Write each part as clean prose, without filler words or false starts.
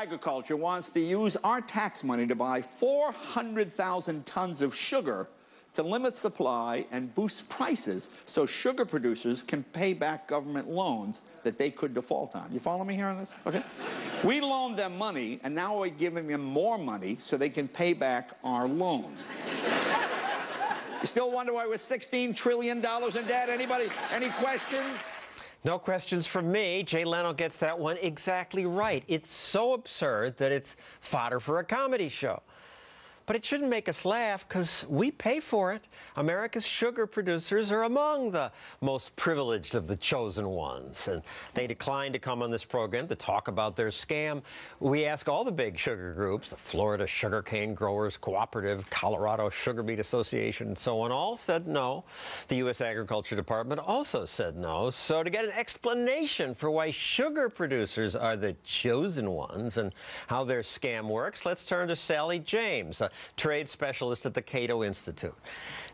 agriculture wants to use our tax money to buy 400,000 tons of sugar to limit supply and boost prices so sugar producers can pay back government loans that they could default on. You follow me here on this? Okay. We loaned them money, and now we're giving them more money so they can pay back our loan. You still wonder why we're $16 trillion in debt? Anybody? Any questions? No questions from me. Jay Leno gets that one exactly right. It's so absurd that it's fodder for a comedy show. But it shouldn't make us laugh because we pay for it. America's sugar producers are among the most privileged of the chosen ones. And they declined to come on this program to talk about their scam. We ask all the big sugar groups, the Florida Sugarcane Growers Cooperative, Colorado Sugar Beet Association, and so on, all said no. The U.S. Agriculture Department also said no. So to get an explanation for why sugar producers are the chosen ones and how their scam works, let's turn to Sally James, a trade specialist at the Cato Institute.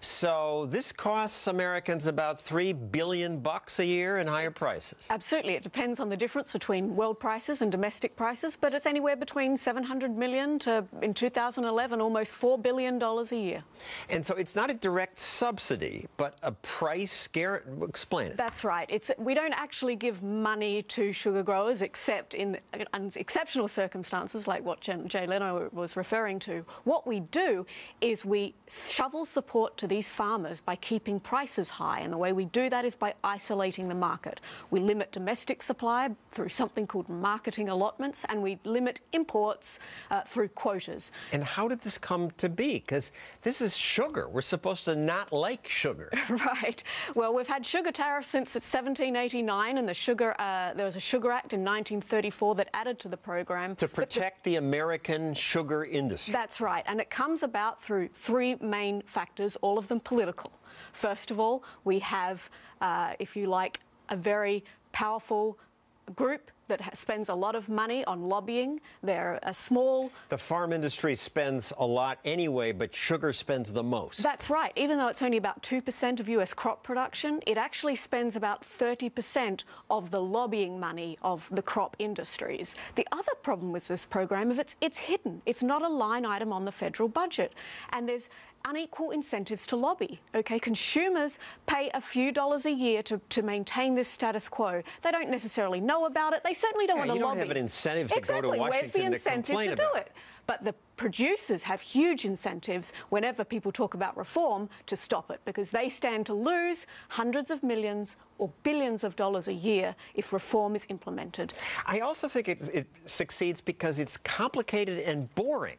So this costs Americans about $3 billion a year in higher prices. Absolutely. It depends on the difference between world prices and domestic prices, but it's anywhere between $700 million to, in 2011, almost $4 billion a year. And so it's not a direct subsidy, but a price guarantee. Explain it. That's right. We don't actually give money to sugar growers except in exceptional circumstances like what Jay Leno was referring to. What we do is we shovel support to these farmers by keeping prices high, and the way we do that is by isolating the market. We limit domestic supply through something called marketing allotments, and we limit imports through quotas. And how did this come to be? Because this is sugar. We're supposed to not like sugar. Right. Well, we've had sugar tariffs since 1789, and there was a Sugar Act in 1934 that added to the program. To protect the American sugar industry. That's right. And it comes about through three main factors, all of them political. First of all, we have, if you like, a very powerful group that spends a lot of money on lobbying. They're a small... The farm industry spends a lot anyway, but sugar spends the most. That's right. Even though it's only about 2% of U.S. crop production, it actually spends about 30% of the lobbying money of the crop industries. The other problem with this program is it's hidden. It's not a line item on the federal budget. And there's unequal incentives to lobby. Okay, consumers pay a few dollars a year to maintain this status quo. They don't necessarily know about it. They certainly don't want to lobby. You don't have an incentive to go to Washington Where's the incentive to complain to do it? But the producers have huge incentives whenever people talk about reform to stop it, because they stand to lose hundreds of millions or billions of dollars a year if reform is implemented. I also think it succeeds because it's complicated and boring.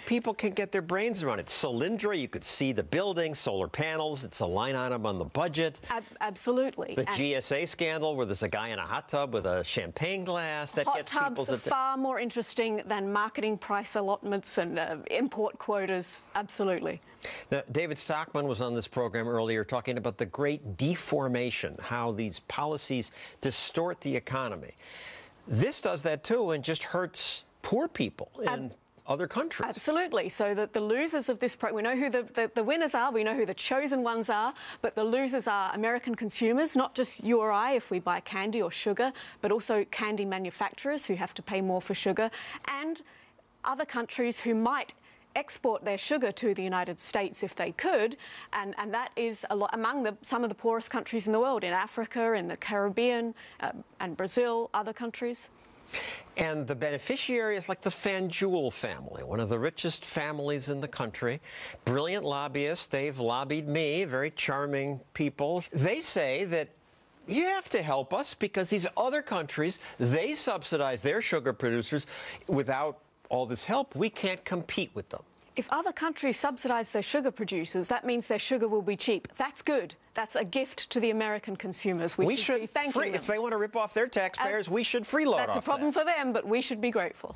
People can get their brains around it. Solyndra, you could see the building, solar panels, it's a line item on the budget. Absolutely. The GSA scandal where there's a guy in a hot tub with a champagne glass that gets people's attention. Hot tubs are far more interesting than marketing price allotments and import quotas. Absolutely. Now, David Stockman was on this program earlier talking about the great deformation, how these policies distort the economy. This does that too and just hurts poor people in other countries. Absolutely. So that the losers of this program, we know who the winners are, we know who the chosen ones are, but the losers are American consumers, not just you or I if we buy candy or sugar, but also candy manufacturers who have to pay more for sugar, and other countries who might export their sugar to the United States if they could, and that is a lot among some of the poorest countries in the world, in Africa, in the Caribbean, and Brazil, other countries. And the beneficiary is like the Fanjul family, one of the richest families in the country. Brilliant lobbyists. They've lobbied me, very charming people. They say that you have to help us because these other countries, they subsidize their sugar producers. Without all this help, we can't compete with them. If other countries subsidize their sugar producers, that means their sugar will be cheap. That's good. That's a gift to the American consumers. We should be thanking them. If they want to rip off their taxpayers, we should freeload off that. That's a problem for them, but we should be grateful.